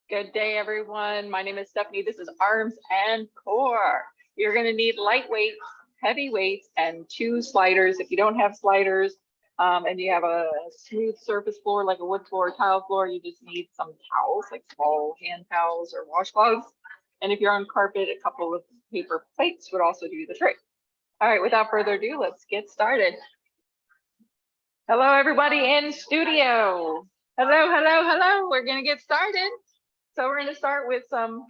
Good day, everyone. My name is Stephanie. This is Arms and Core. You're going to need light weights, heavy weights, and 2 sliders. If you don't have sliders and you have a smooth surface floor like a wood floor or tile floor, you just need some towels, like small hand towels or washcloths. And if you're on carpet, a couple of paper plates would also do the trick. All right, without further ado, let's get started. Hello, everybody in studio. Hello. We're going to get started. So we're going to start with some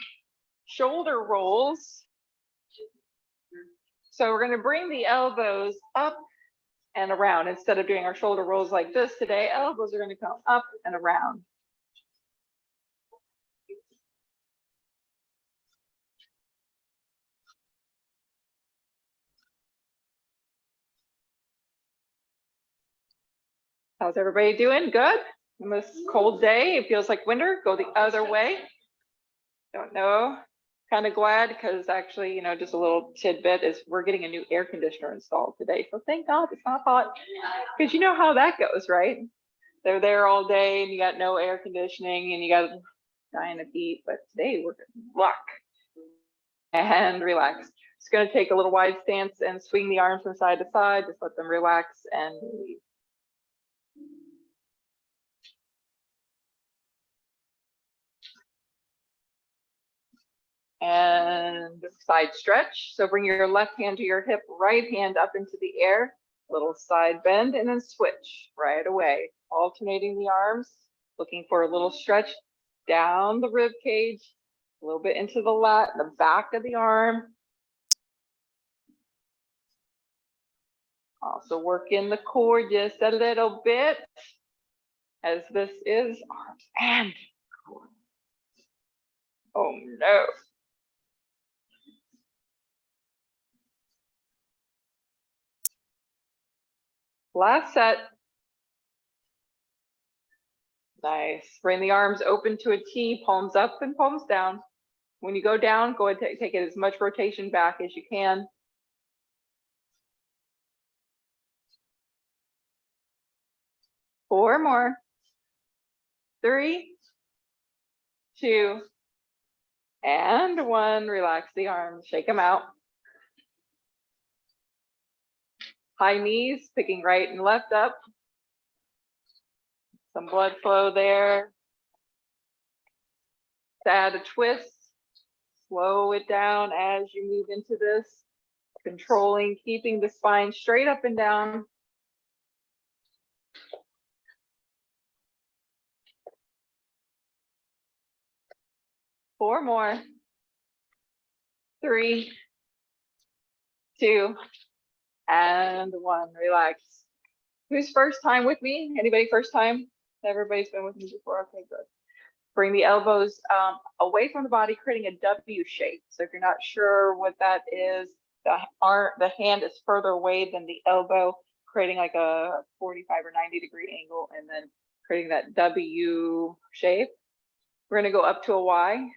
shoulder rolls. So we're going to bring the elbows up and around. Instead of doing our shoulder rolls like this today, elbows are going to come up and around. How's everybody doing? Good? On this cold day, it feels like winter. Go the other way. Don't know. Kind of glad because actually, you know, just a little tidbit is we're getting a new air conditioner installed today. So thank God it's not hot because you know how that goes, right? They're there all day and you got no air conditioning and you got dying of heat. But today we're luck and relax. It's going to take a little wide stance and swing the arms from side to side. Just let them relax and release. And side stretch. So bring your left hand to your hip, right hand up into the air, little side bend, and then switch right away. Alternating the arms, looking for a little stretch down the rib cage, a little bit into the lat, the back of the arm. Also work in the core just a little bit, as this is arms and core. Oh no. Last set. Nice. Bring the arms open to a T, palms up and palms down. When you go down, go ahead and take as much rotation back as you can. Four more. 3, 2, and 1. Relax the arms, shake them out. High knees, picking right and left up. Some blood flow there. To add a twist, slow it down as you move into this. Controlling, keeping the spine straight up and down. Four more. 3, 2, and 1. Relax. Who's first time with me? Anybody first time? Everybody's been with me before. Okay, good. Bring the elbows away from the body, creating a W shape. So if you're not sure what that is, the hand is further away than the elbow, creating like a 45 or 90-degree angle, and then creating that W shape. We're going to go up to a Y,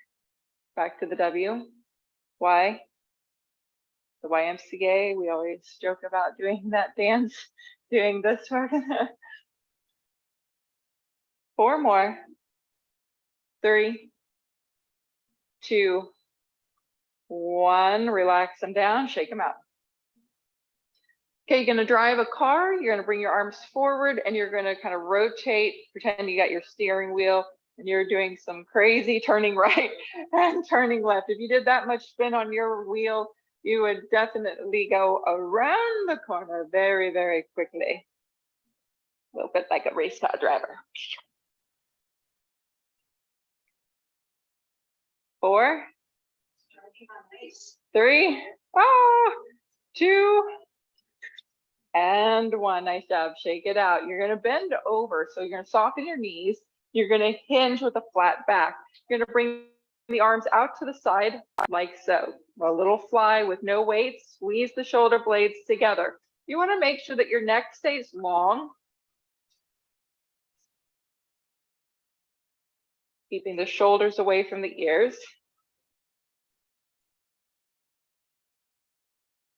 back to the W, Y. The YMCA, we always joke about doing that dance, doing this one. 4 more. 3, 2, 1. Relax them down, shake them out. Okay, you're going to drive a car. You're going to bring your arms forward and you're going to kind of rotate, pretend you got your steering wheel and you're doing some crazy turning right and turning left. If you did that much spin on your wheel, you would definitely go around the corner very, very quickly. A little bit like a race car driver. 4, 3, 2, and 1. Nice job. Shake it out. You're going to bend over. So you're going to soften your knees. You're going to hinge with a flat back. You're going to bring the arms out to the side like so. A little fly with no weight. Squeeze the shoulder blades together. You want to make sure that your neck stays long. Keeping the shoulders away from the ears.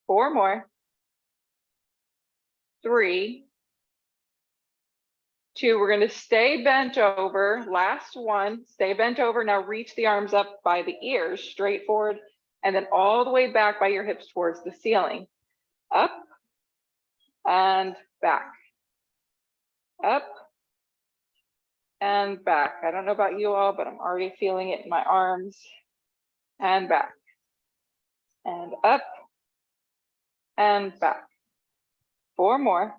4 more. 3, 2, we're going to stay bent over. Last one, stay bent over. Now reach the arms up by the ears, straight forward, and then all the way back by your hips towards the ceiling. Up and back. Up and back. I don't know about you all, but I'm already feeling it in my arms. And back. And up and back. 4 more.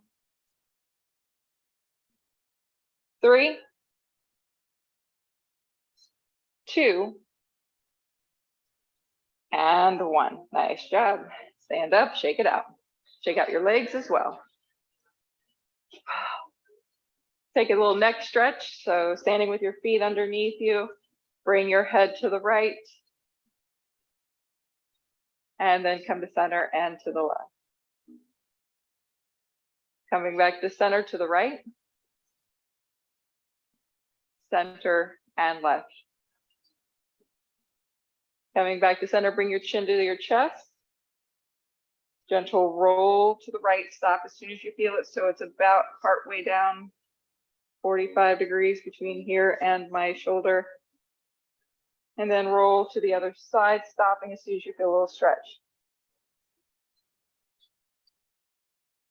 3, 2, and 1. Nice job. Stand up, shake it out. Shake out your legs as well. Take a little neck stretch. So standing with your feet underneath you, bring your head to the right. And then come to center and to the left. Coming back to center to the right. Center and left. Coming back to center, bring your chin to your chest. Gentle roll to the right, stop as soon as you feel it. So it's about partway down, 45 degrees between here and my shoulder. And then roll to the other side, stopping as soon as you feel a little stretch.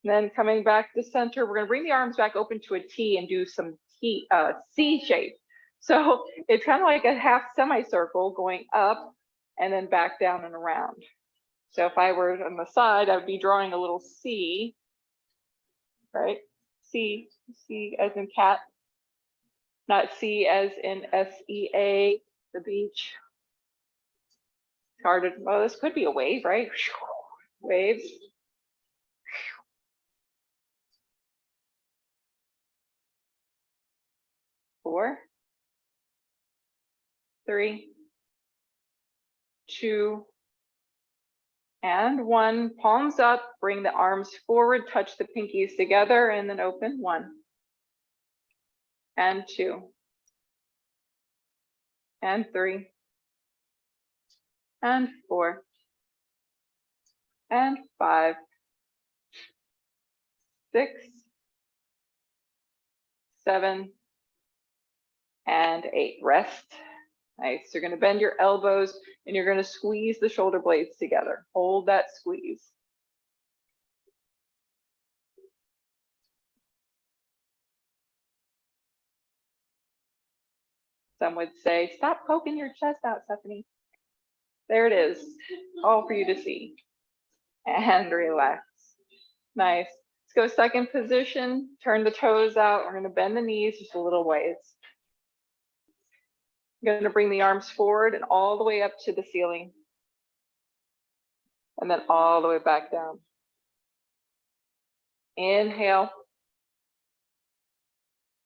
And then coming back to center, we're going to bring the arms back open to a T and do some C shape. So it's kind of like a half semicircle going up and then back down and around. So if I were on the side, I would be drawing a little C, right? C as in cat, not C as in SEA, the beach. It's hard to, well, this could be a wave, right? Waves. Four, 3, 2, and 1. Palms up, bring the arms forward, touch the pinkies together, and then open. 1, and 2, and 3, and 4, and 5, 6, 7, and 8. Rest. Nice. You're going to bend your elbows and you're going to squeeze the shoulder blades together. Hold that squeeze. Some would say, stop poking your chest out, Stephanie. There it is, all for you to see. And relax. Nice. Let's go second position. Turn the toes out. We're going to bend the knees just a little ways. I'm going to bring the arms forward and all the way up to the ceiling. And then all the way back down. Inhale.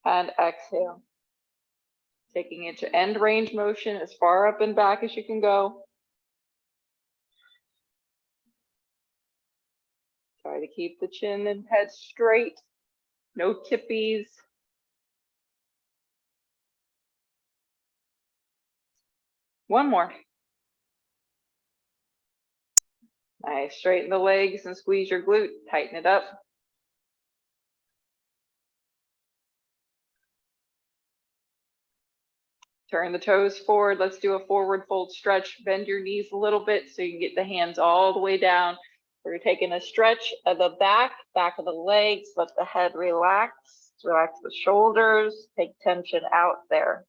And exhale. Taking it to end range motion as far up and back as you can go. Try to keep the chin and head straight. No tippies. One more. Nice. Straighten the legs and squeeze your glute. Tighten it up. Turn the toes forward. Let's do a forward fold stretch. Bend your knees a little bit so you can get the hands all the way down. We're taking a stretch of the back of the legs. Let the head relax. Relax the shoulders. Take tension out there.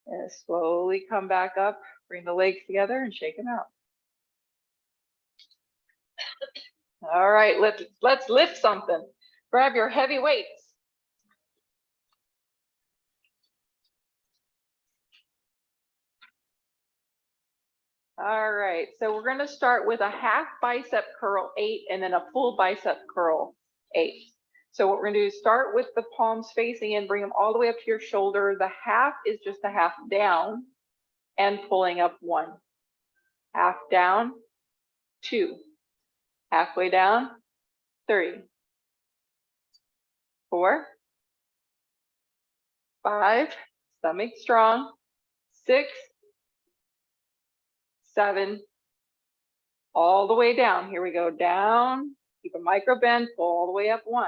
And slowly come back up. Bring the legs together and shake them out. All right, let's lift something. Grab your heavy weights. All right, so we're going to start with a half bicep curl 8 and then a full bicep curl 8. So what we're going to do is start with the palms facing in, bring them all the way up to your shoulder. The half is just a half down and pulling up 1. Half down, 2. Halfway down, 3. 4, 5, stomach strong, 6, 7, all the way down. Here we go, down, Keep a micro bend, pull all the way up. 1,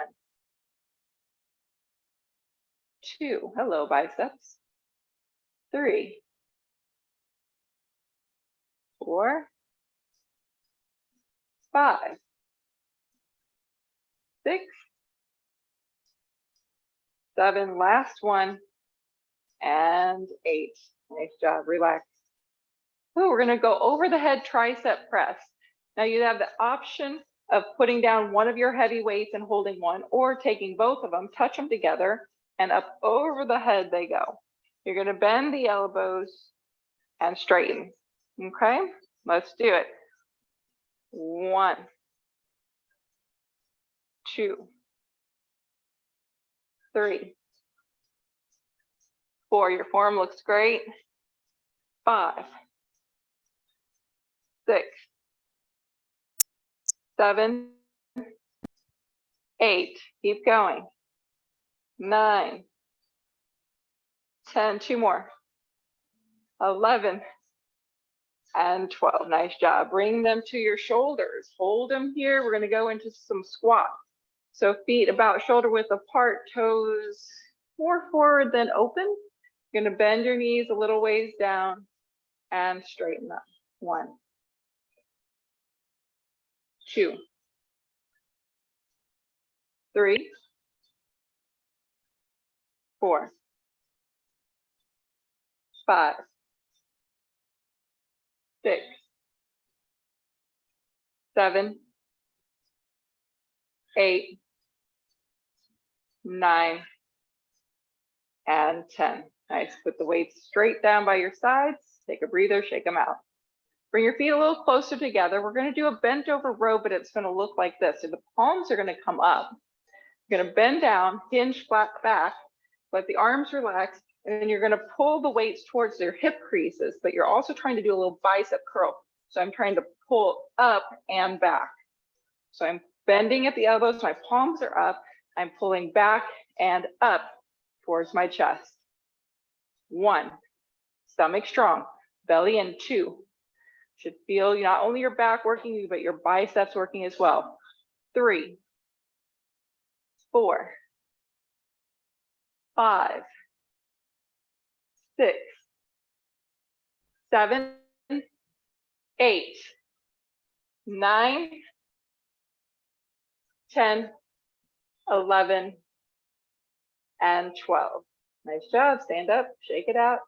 2, hello biceps. 3, 4, 5, 6, 7, last one, and 8. Nice job, relax. Ooh, we're gonna go over the head tricep press. Now you have the option of putting down one of your heavy weights and holding one, or taking both of them, touch them together, and up over the head they go. You're gonna bend the elbows and straighten, okay? Let's do it. 1, 2, 3, 4, your form looks great. 5, 6, 7, 8, keep going. 9, 10, 2 more. 11, and 12, nice job. Bring them to your shoulders, hold them here. We're gonna go into some squats. So feet about shoulder width apart, toes more forward than open. You're gonna bend your knees a little ways down and straighten up. 1, 2, 3, 4, 5, 6, 7, 8, 9, and 10. Nice, put the weights straight down by your sides. Take a breather, shake them out. Bring your feet a little closer together. We're gonna do a bent over row, but it's gonna look like this. So the palms are gonna come up. You're gonna bend down, hinge flat back, let the arms relax, and then you're gonna pull the weights towards their hip creases, but you're also trying to do a little bicep curl. So I'm trying to pull up and back. So I'm bending at the elbows, my palms are up, I'm pulling back and up towards my chest. 1, stomach strong, belly in. 2, should feel not only your back working, but your biceps working as well. 3, 4, 5, 6, 7, 8, 9, 10, 11, and 12. Nice job. Stand up, shake it out.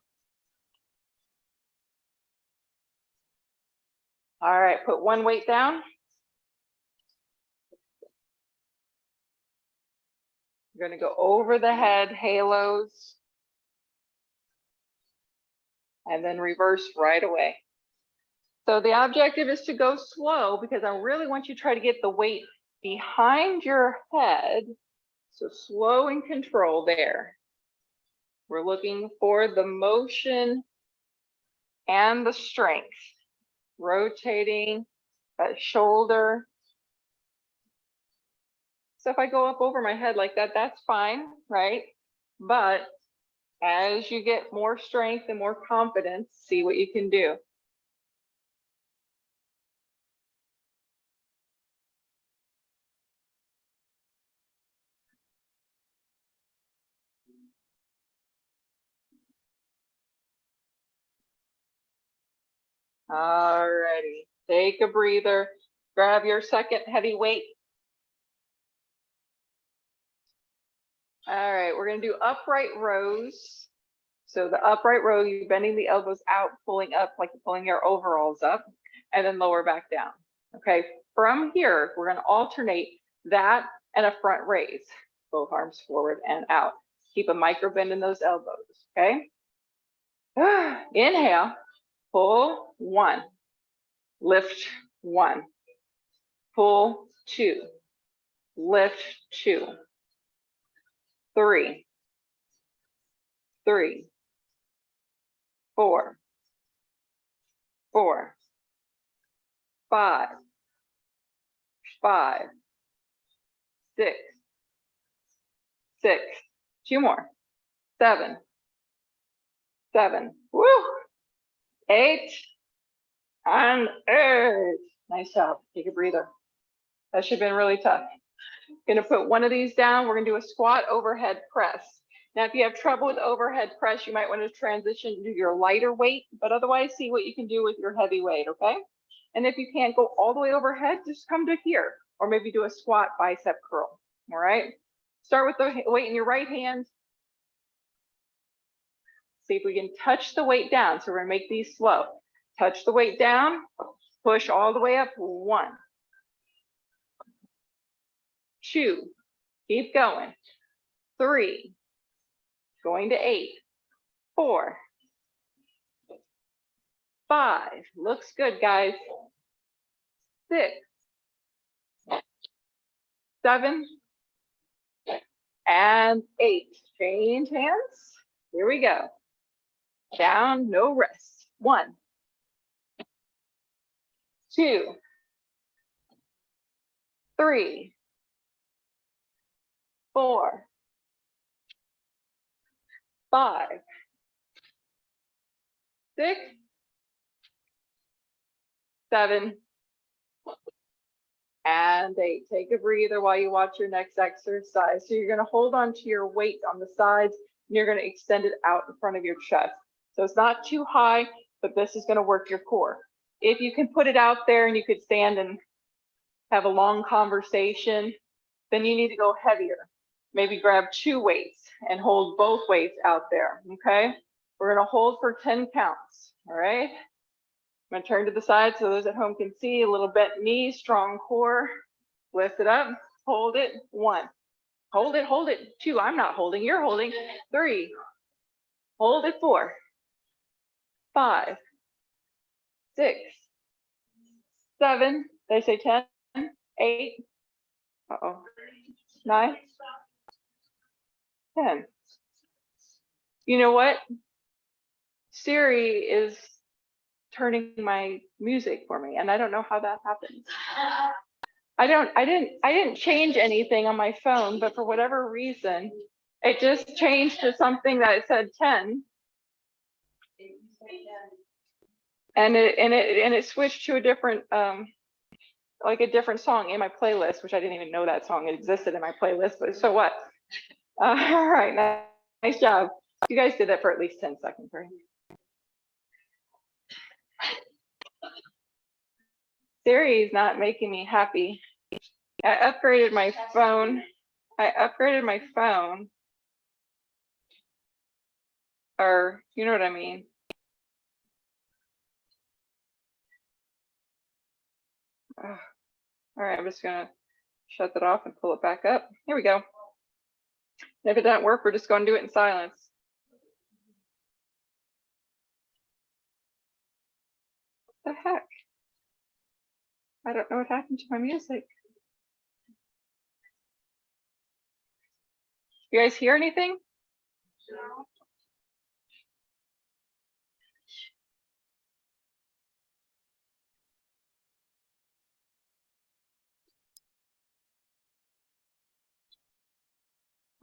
All right, put one weight down. You're going to go over the head, halos, and then reverse right away. So the objective is to go slow because I really want you to try to get the weight behind your head. So slow and control there. We're looking for the motion and the strength. Rotating that shoulder. So if I go up over my head like that, that's fine, right? But as you get more strength and more confidence, see what you can do. Alrighty, take a breather, grab your second heavy weight. All right, we're gonna do upright rows. So the upright row, you're bending the elbows out, pulling up like you're pulling your overalls up, and then lower back down. Okay, from here, we're gonna alternate that and a front raise. Both arms forward and out. Keep a micro bend in those elbows, okay? Inhale, pull 1, lift 1, pull 2, lift 2, 3, 3, 4, 4, 5, 5, 6, 6, 2 more, 7, 7, woo, 8, and 8. Nice job. Take a breather. That should have been really tough. Gonna put one of these down. We're gonna do a squat overhead press. Now, if you have trouble with overhead press, you might want to transition to your lighter weight, but otherwise see what you can do with your heavy weight, okay? And if you can't go all the way overhead, just come to here, or maybe do a squat bicep curl, all right? Start with the weight in your right hand. See if we can touch the weight down. So we're gonna make these slow. Touch the weight down, push all the way up. 1, 2, keep going. 3, going to 8, 4, 5, looks good, guys. 6, 7, and 8. Change hands. Here we go. Down, no rest. 1, 2, 3, 4, 5, 6, 7, and 8. Take a breather while you watch your next exercise. So you're going to hold on to your weight on the sides and you're going to extend it out in front of your chest. So it's not too high, but this is going to work your core. If you can put it out there and you could stand and have a long conversation, then you need to go heavier. Maybe grab 2 weights and hold both weights out there, okay? We're going to hold for 10 counts, all right? I'm going to turn to the side so those at home can see. A little bent knee, strong core. Lift it up, hold it. 1, hold it. 2, I'm not holding, you're holding. 3, hold it. 4, 5, 6, 7, they say 10, 8, 9, 10. You know what? Siri is turning my music for me, and I don't know how that happens. I didn't change anything on my phone, but for whatever reason, it just changed to something that it said 10. And it switched to a different like a different song in my playlist, which I didn't even know that song existed in my playlist, but so what? All right, nice job. You guys did that for at least 10 seconds, right? Siri is not making me happy. I upgraded my phone. Or you know what I mean. All right, I'm just gonna shut that off and pull it back up. Here we go. And if it doesn't work, we're just gonna do it in silence. What the heck? I don't know what happened to my music. You guys hear anything? No.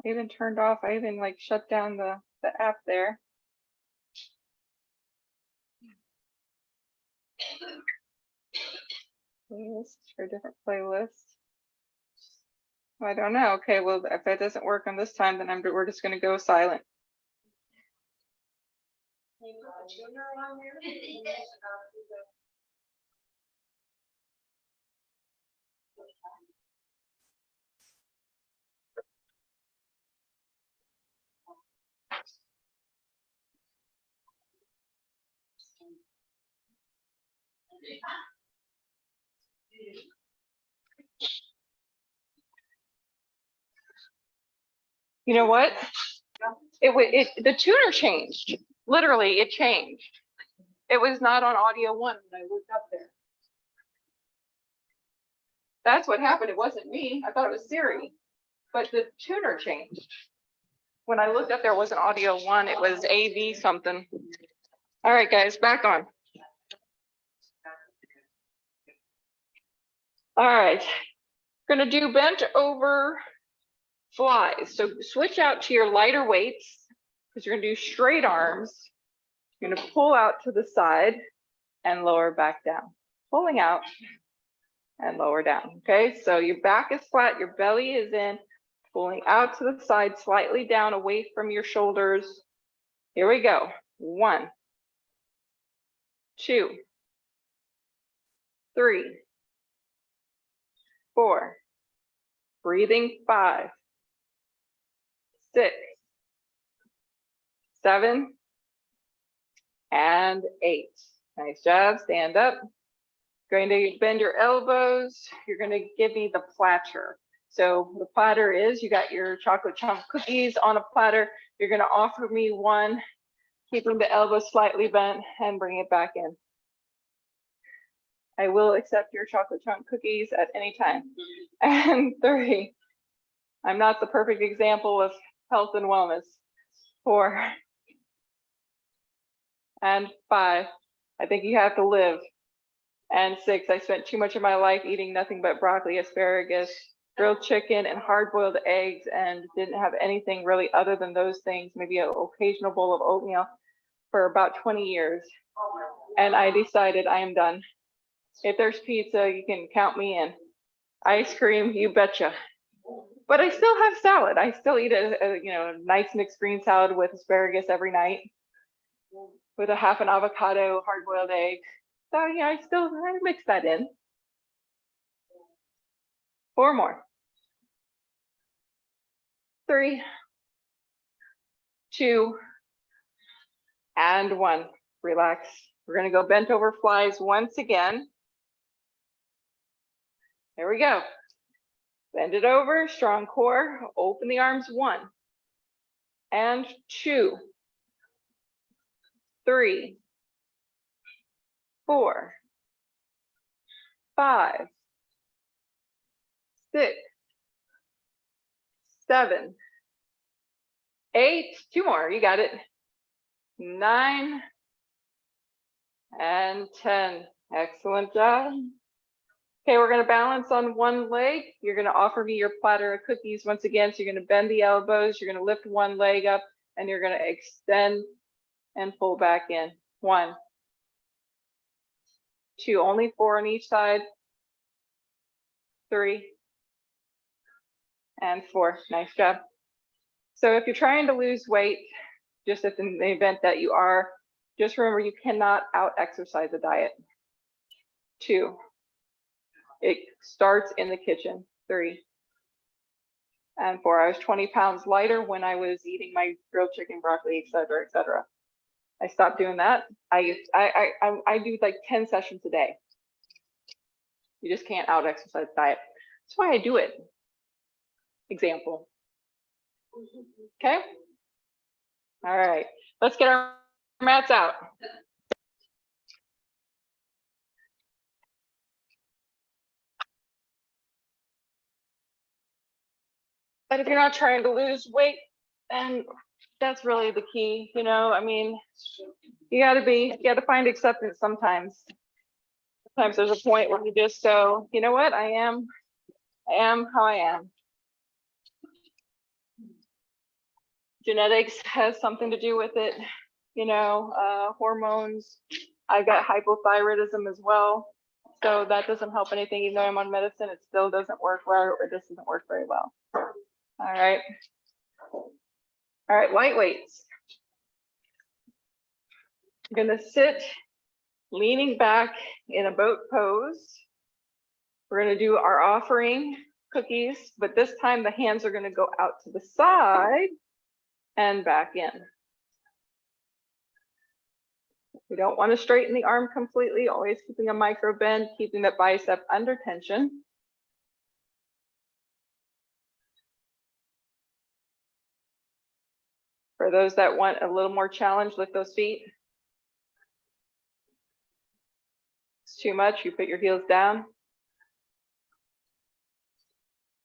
I even turned off, I even like shut down the app there. Playlist for a different playlist. I don't know. Okay, well, if that doesn't work on this time, then we're just gonna go silent. You know what? The tuner changed. Literally, it changed. It was not on audio 1 when I looked up there. That's what happened. It wasn't me. I thought it was Siri, but the tuner changed. When I looked up there, it wasn't audio 1. It was AV something. All right, guys, back on. All right, we're gonna do bent over flies. So switch out to your lighter weights because you're gonna do straight arms. You're gonna pull out to the side and lower back down. Pulling out, and lower down. Okay, so your back is flat, your belly is in, pulling out to the side, slightly down, away from your shoulders. Here we go. 1, 2, 3, 4, breathing 5, 6, 7, and 8. Nice job, stand up. Going to bend your elbows. You're going to give me the platter. So the platter is, you got your chocolate chunk cookies on a platter. You're going to offer me one, keeping the elbow slightly bent, and bring it back in. I will accept your chocolate chunk cookies at any time. And 3, I'm not the perfect example of health and wellness. 4, and 5, I think you have to live. And 6, I spent too much of my life eating nothing but broccoli, asparagus, grilled chicken, and hard-boiled eggs, and didn't have anything really other than those things, maybe an occasional bowl of oatmeal for about 20 years. And I decided I am done. If there's pizza, you can count me in. Ice cream, you betcha. But I still have salad. I still eat a nice mixed green salad with asparagus every night, with a half an avocado, hard-boiled egg. So yeah, I mix that in. 4 more. 3, 2, and 1. Relax. We're going to go bent over flies once again. There we go. Bend it over, strong core. Open the arms. 1, and 2, 3, 4, 5, 6, 7, 8. 2 more. You got it. 9, and 10. Excellent job. Okay, we're going to balance on one leg. You're going to offer me your platter of cookies once again. So you're going to bend the elbows. You're going to lift one leg up, and you're going to extend and pull back in. 1, 2, only 4 on each side. 3, and 4. Nice job. So if you're trying to lose weight, just in the event that you are, just remember you cannot out-exercise a diet. 2, it starts in the kitchen. 3, and 4. I was 20 pounds lighter when I was eating my grilled chicken, broccoli, etc., etc. I stopped doing that. I do like 10 sessions a day. You just can't out-exercise diet. That's why I do it. Example. Okay. All right. Let's get our mats out. But if you're not trying to lose weight, then that's really the key, I mean, you gotta find acceptance sometimes. Sometimes there's a point where you just go, you know what, I am how I am. Genetics has something to do with it, hormones. I've got hypothyroidism as well. So that doesn't help anything, even though I'm on medicine, it still doesn't work well, or this doesn't work very well. All right. All right, light weights. I'm gonna sit leaning back in a boat pose. We're gonna do our offering cookies, but this time the hands are gonna go out to the side and back in. We don't want to straighten the arm completely, always keeping a micro bend, keeping that bicep under tension. For those that want a little more challenge, lift those feet. It's too much, you put your heels down.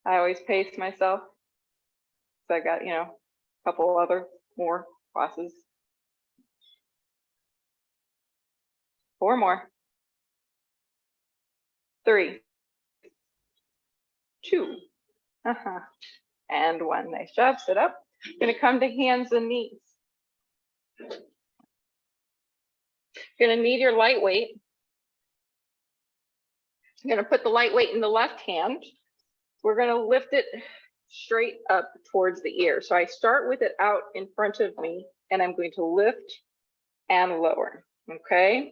I always pace myself. So I got, a couple other more classes. 4 more. 3, 2, and 1. Nice job. Sit up. Going to come to hands and knees. Going to need your light weight. I'm gonna put the light weight in the left hand. We're gonna lift it straight up towards the ear. So I start with it out in front of me and I'm going to lift and lower, okay?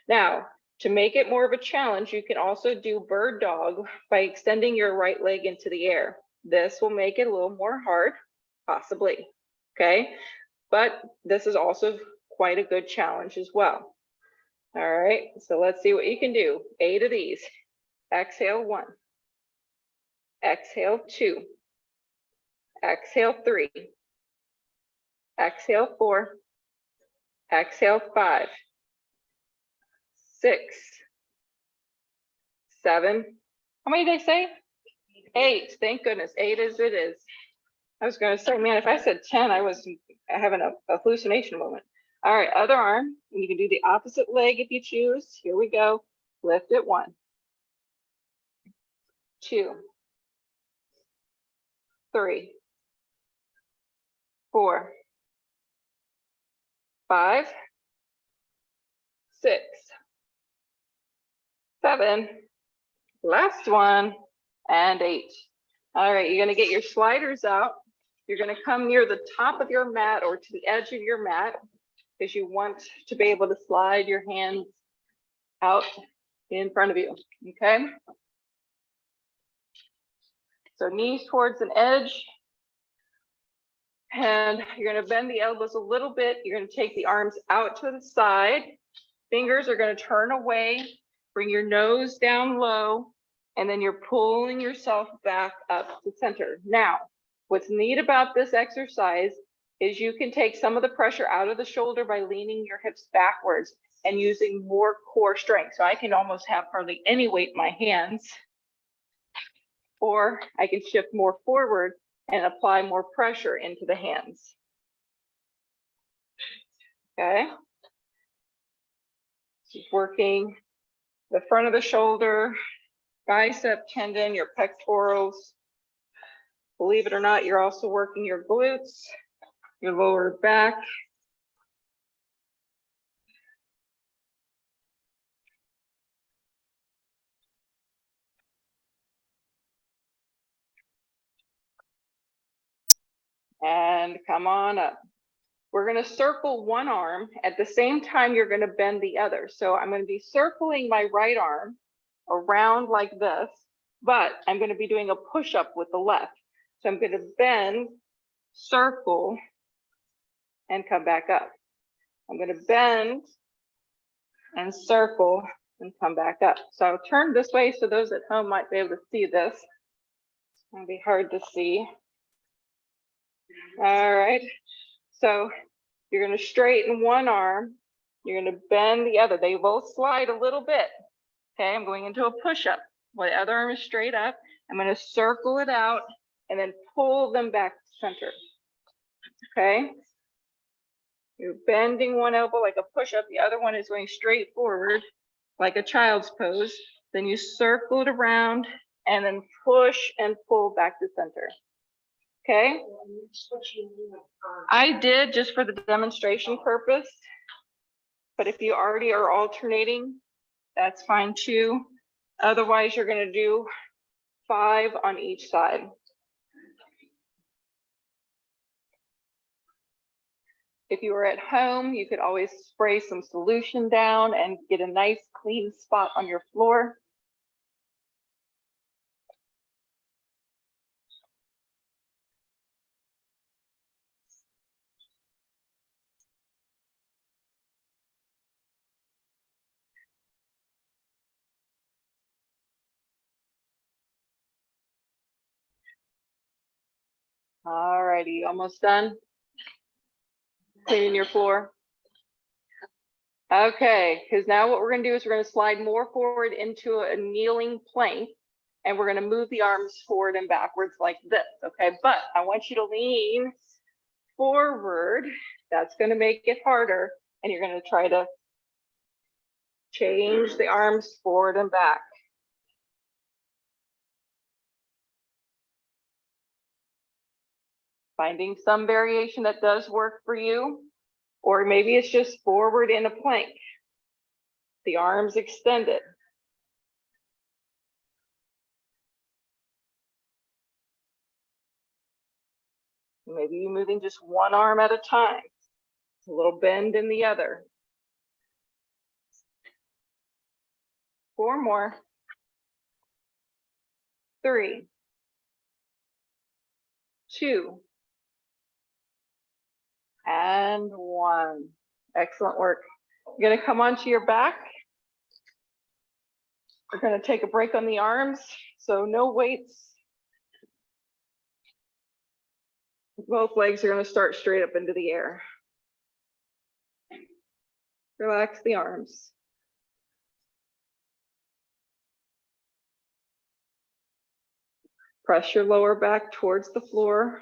Now, to make it more of a challenge, you can also do bird dog by extending your right leg into the air. This will make it a little more hard, possibly, okay? But this is also quite a good challenge as well. All right, so let's see what you can do. 8 of these. Exhale 1. Exhale 2. Exhale 3. Exhale 4. Exhale 5. 6. 7. How many did I say? 8. Thank goodness. 8 as it is. I was going to say, man, if I said 10, I was having a hallucination moment. All right, other arm. And you can do the opposite leg if you choose. Here we go. Lift it. 1, 2, 3, 4, 5, 6, 7, last one, and 8. All right, you're gonna get your sliders out. You're gonna come near the top of your mat or to the edge of your mat because you want to be able to slide your hands out in front of you, okay? So knees towards an edge. And you're gonna bend the elbows a little bit. You're gonna take the arms out to the side. Fingers are gonna turn away. Bring your nose down low. And then you're pulling yourself back up to center. Now, what's neat about this exercise is you can take some of the pressure out of the shoulder by leaning your hips backwards and using more core strength. So I can almost have hardly any weight in my hands, or I can shift more forward and apply more pressure into the hands. Okay. Keep working the front of the shoulder, bicep tendon, your pectorals. Believe it or not, you're also working your glutes, your lower back. And come on up. We're going to circle one arm. At the same time, you're going to bend the other. So I'm going to be circling my right arm around like this, but I'm going to be doing a push-up with the left. So I'm going to bend, circle, and come back up. I'm going to bend and circle and come back up. So I'll turn this way so those at home might be able to see this. It's going to be hard to see. All right. So you're going to straighten one arm. You're going to bend the other. They both slide a little bit. Okay, I'm going into a push-up. My other arm is straight up. I'm going to circle it out and then pull them back to center. Okay. You're bending one elbow like a push-up. The other one is going straight forward like a child's pose. Then you circle it around and then push and pull back to center. Okay. I did just for the demonstration purpose, but if you already are alternating, that's fine too. Otherwise, you're going to do 5 on each side. If you were at home, you could always spray some solution down and get a nice clean spot on your floor. All righty, almost done cleaning your floor. Okay, because now what we're going to do is we're going to slide more forward into a kneeling plank, and we're going to move the arms forward and backwards like this. Okay, but I want you to lean forward. That's going to make it harder, and you're going to try to change the arms forward and back. Finding some variation that does work for you, or maybe it's just forward in a plank. The arms extended. Maybe you're moving just one arm at a time. A little bend in the other. 4 more. 3, 2, and 1. Excellent work. You're going to come onto your back. We're going to take a break on the arms, so no weights. Both legs are going to start straight up into the air. Relax the arms. Press your lower back towards the floor.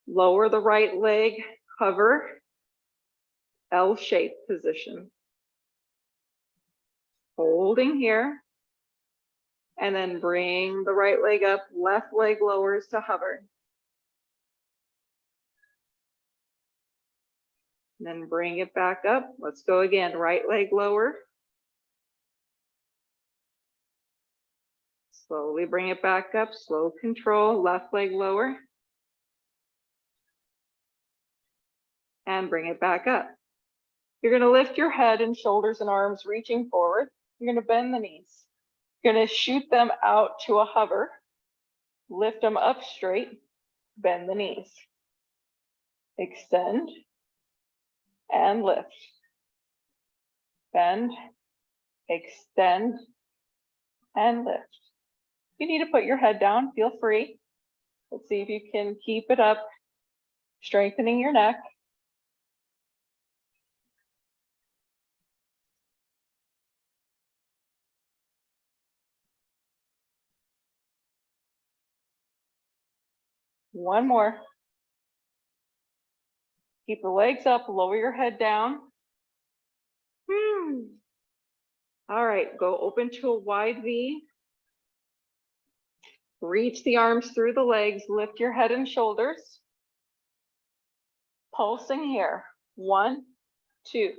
Lower the right leg, hover, L-shaped position. Holding here. And then bring the right leg up, left leg lowers to hover. And then bring it back up. Let's go again. Right leg lower. Slowly bring it back up. Slow control. Left leg lower. And bring it back up. You're going to lift your head and shoulders and arms reaching forward. You're going to bend the knees. You're going to shoot them out to a hover. Lift them up straight. Bend the knees. Extend. And lift. Bend. Extend. And lift. If you need to put your head down, feel free. Let's see if you can keep it up. Strengthening your neck. One more. Keep the legs up, lower your head down. All right, go open to a wide V. Reach the arms through the legs, lift your head and shoulders. Pulsing here. 1, 2,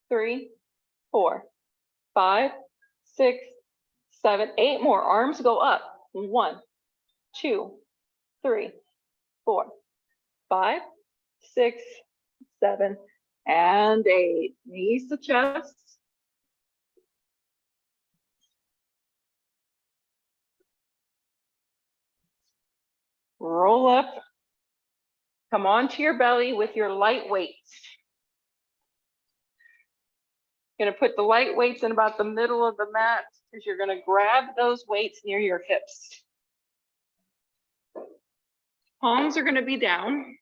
3, 4, 5, 6, 7, 8 more. Arms go up. 1, 2, 3, 4, 5, 6, 7, and 8. Knees to chest. Roll up. Come onto your belly with your light weights. You're going to put the light weights in about the middle of the mat because you're going to grab those weights near your hips. Palms are going to be down.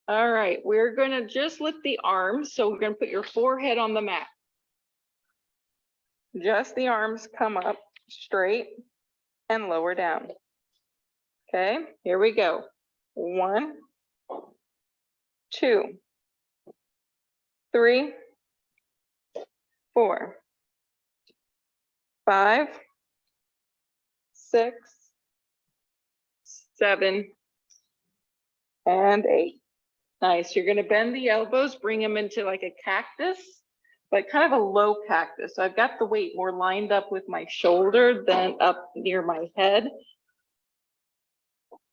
All right, we're going to just lift the arms. So we're going to put your forehead on the mat. Just the arms come up straight and lower down. Okay, here we go. 1, 2, 3, 4, 5, 6, 7, and 8. Nice. You're going to bend the elbows, bring them into like a cactus, but kind of a low cactus. So I've got the weight more lined up with my shoulder than up near my head.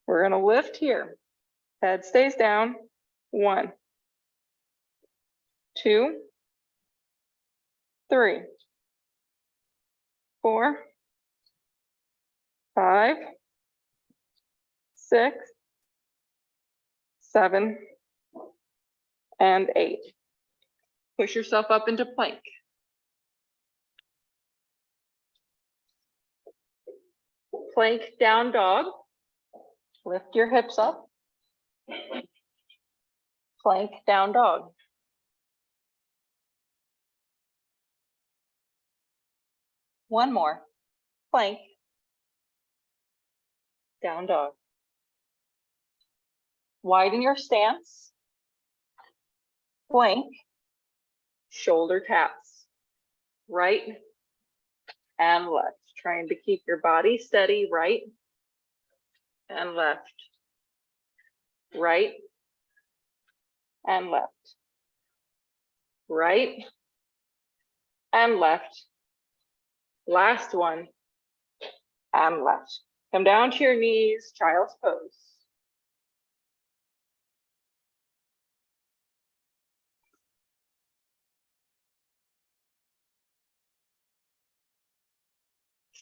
We're going to lift here. Head stays down. 1, 2, 3, 4, 5, 6, 7, and 8. Push yourself up into plank. Plank down dog. Lift your hips up. Plank down dog. One more. Plank. Down dog. Widen your stance. Plank. Shoulder taps. Right and left. Trying to keep your body steady. Right and left. Right and left. Right and left. Last one. And left. Come down to your knees, child's pose.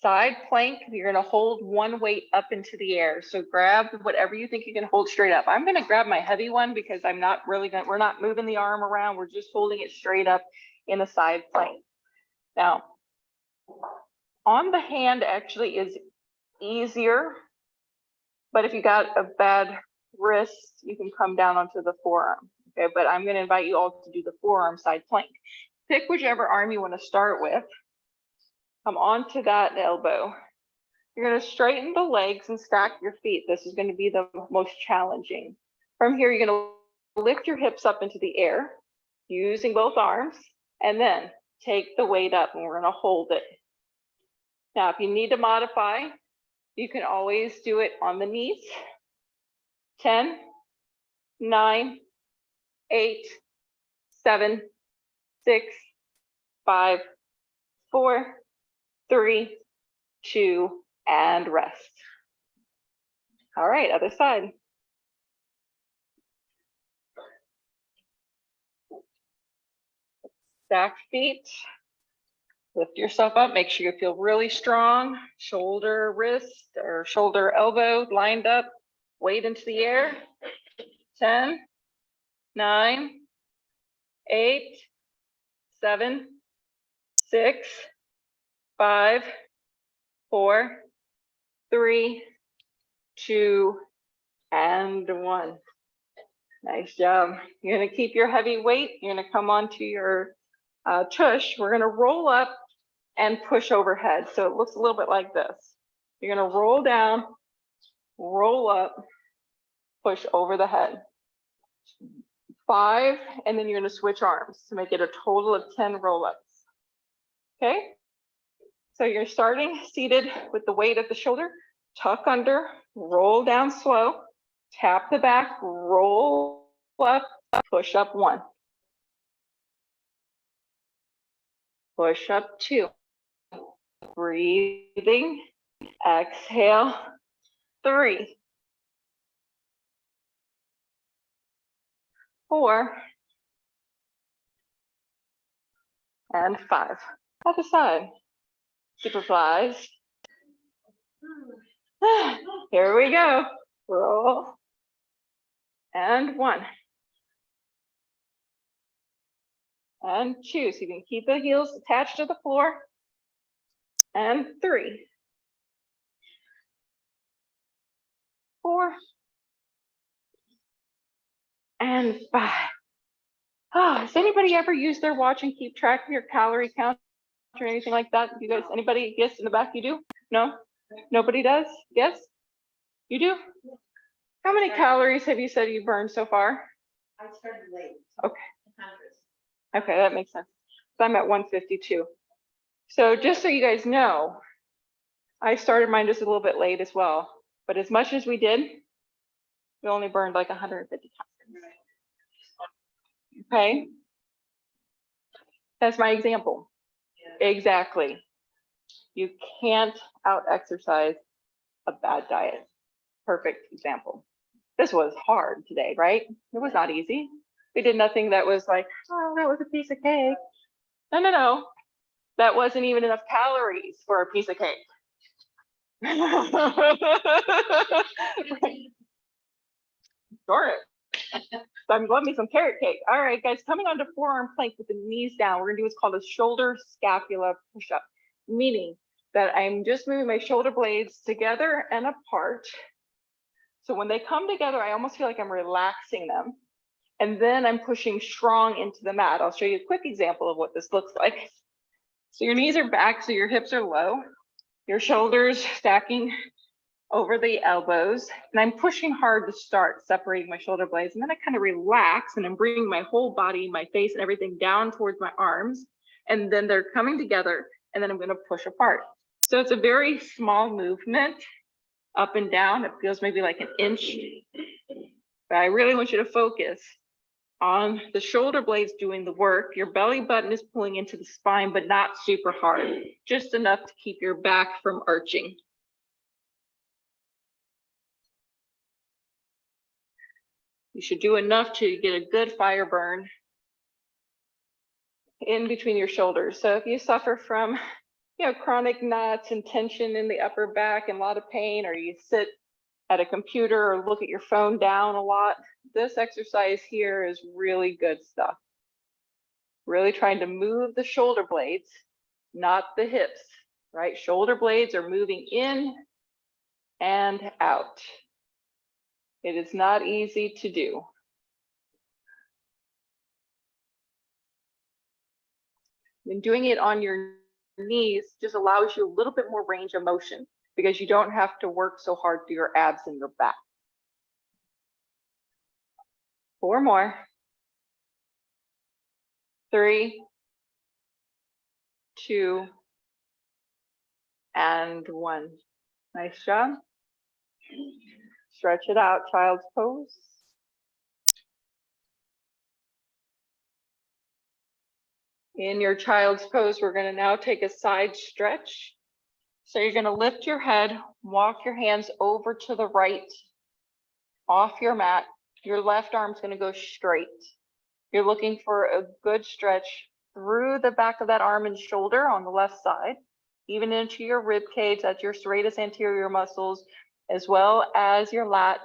Side plank, you're gonna hold one weight up into the air. So grab whatever you think you can hold straight up. I'm gonna grab my heavy one because we're not moving the arm around. We're just holding it straight up in a side plank. Now, on the hand actually is easier, but if you got a bad wrist, you can come down onto the forearm. Okay, but I'm gonna invite you all to do the forearm side plank. Pick whichever arm you wanna start with. Come onto that elbow. You're going to straighten the legs and stack your feet. This is going to be the most challenging. From here, you're going to lift your hips up into the air using both arms, and then take the weight up, and we're going to hold it. Now, if you need to modify, you can always do it on the knees. 10, 9, 8, 7, 6, 5, 4, 3, 2, and rest. All right, other side. Stack feet. Lift yourself up. Make sure you feel really strong. Shoulder, wrist, or shoulder, elbow lined up. Weight into the air. 10, 9, 8, 7, 6, 5, 4, 3, 2, and 1. Nice job. You're going to keep your heavy weight. You're going to come onto your tush. We're going to roll up and push overhead. So it looks a little bit like this. You're going to roll down, roll up, push over the head. 5, and then you're going to switch arms to make it a total of 10 roll-ups. Okay? So you're starting seated with the weight at the shoulder, tuck under, roll down slow, tap the back, roll up, push up 1. Push up 2. Breathing, exhale, 3. 4. And 5. Other side. Superflies. Here we go. Roll. And 1. And 2. So you can keep the heels attached to the floor. And 3. 4. And 5. Oh, has anybody ever used their watch and keep track of your calorie count or anything like that? You guys, anybody guess in the back? You do? No? Nobody does? Yes? You do? How many calories have you said you burned so far? I started late. Okay. Okay, that makes sense. So I'm at 152. So just so you guys know, I started mine just a little bit late as well. But as much as we did, we only burned like 150 calories. Okay? That's my example. Yeah. Exactly. You can't out-exercise a bad diet. Perfect example. This was hard today, right? It was not easy. We did nothing that was like, oh, that was a piece of cake. No, no, no. That wasn't even enough calories for a piece of cake. Darn it. I'm loving me some carrot cake. All right, guys, coming onto forearm plank with the knees down. We're gonna do what's called a shoulder scapula push-up, meaning that I'm just moving my shoulder blades together and apart. So when they come together, I almost feel like I'm relaxing them. And then I'm pushing strong into the mat. I'll show you a quick example of what this looks like. So your knees are back, so your hips are low. Your shoulders stacking over the elbows. And I'm pushing hard to start separating my shoulder blades. And then I kind of relax and I'm bringing my whole body, my face and everything down towards my arms. And then they're coming together and then I'm going to push apart. So it's a very small movement up and down. It feels maybe like an inch. But I really want you to focus On the shoulder blades doing the work, your belly button is pulling into the spine, but not super hard, just enough to keep your back from arching. You should do enough to get a good fire burn in between your shoulders. So if you suffer from, chronic knots and tension in the upper back and a lot of pain, or you sit at a computer or look at your phone down a lot, this exercise here is really good stuff. Really trying to move the shoulder blades, not the hips, right? Shoulder blades are moving in and out. It is not easy to do. And doing it on your knees just allows you a little bit more range of motion because you don't have to work so hard through your abs and your back. 4 more. 3, 2, and 1. Nice job. Stretch it out, child's pose. In your child's pose, we're going to now take a side stretch. So you're going to lift your head, walk your hands over to the right, off your mat. Your left arm's going to go straight. You're looking for a good stretch through the back of that arm and shoulder on the left side, even into your rib cage, that's your serratus anterior muscles, as well as your lat,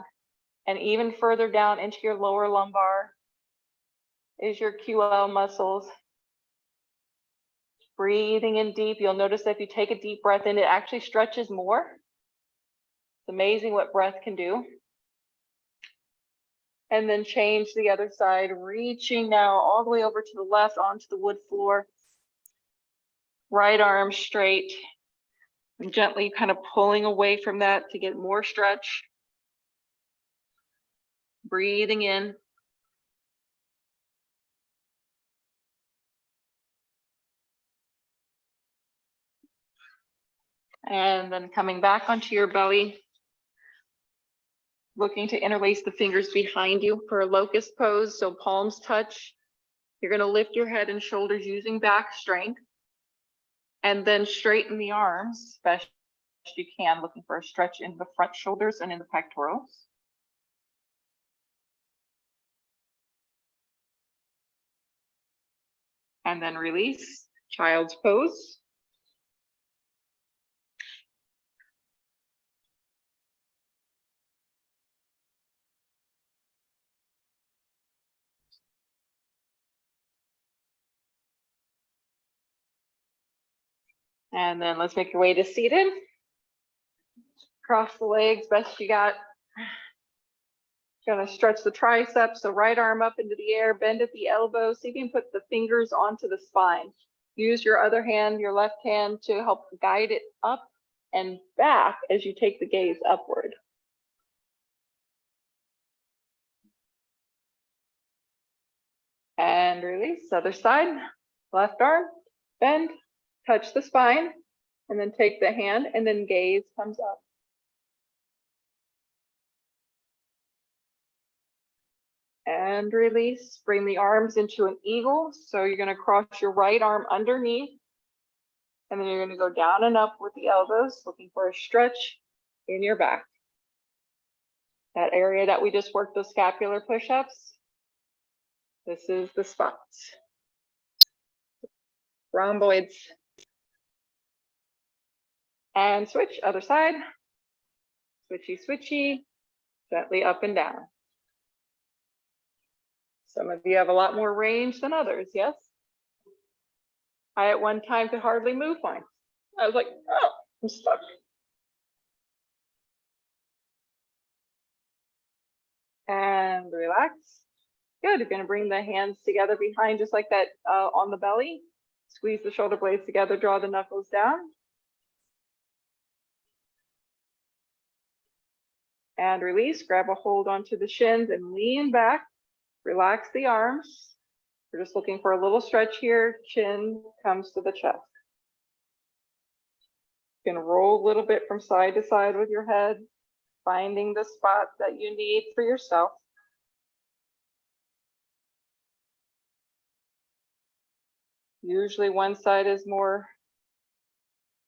and even further down into your lower lumbar is your QL muscles. Breathing in deep. You'll notice that if you take a deep breath in, it actually stretches more. It's amazing what breath can do. And then change the other side, reaching now all the way over to the left onto the wood floor. Right arm straight. And gently kind of pulling away from that to get more stretch. Breathing in. And then coming back onto your belly. Looking to interlace the fingers behind you for a locust pose, so palms touch. You're going to lift your head and shoulders using back strength. And then straighten the arms, best you can, looking for a stretch in the front shoulders and in the pectorals. And then release, child's pose. And then let's make your way to seated. Cross the legs best you got. Gonna stretch the triceps, so right arm up into the air, bend at the elbow. See if you can put the fingers onto the spine. Use your other hand, your left hand, to help guide it up and back as you take the gaze upward. And release, other side, left arm, bend, touch the spine, and then take the hand and then gaze comes up. And release, bring the arms into an eagle. So you're gonna cross your right arm underneath, and then you're gonna go down and up with the elbows, looking for a stretch in your back. That area that we just worked those scapular push-ups, this is the spot. Rhomboids. And switch, other side. Switchy, switchy, gently up and down. Some of you have a lot more range than others, yes? I at one time could hardly move mine. I was like, oh, I'm stuck. And relax. Good, you're gonna bring the hands together behind just like that on the belly. Squeeze the shoulder blades together, draw the knuckles down. And release, grab a hold onto the shins and lean back. Relax the arms. We're just looking for a little stretch here. Chin comes to the chest. You can roll a little bit from side to side with your head, finding the spot that you need for yourself. Usually one side is more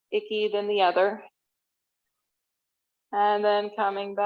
icky than the other. And then coming back.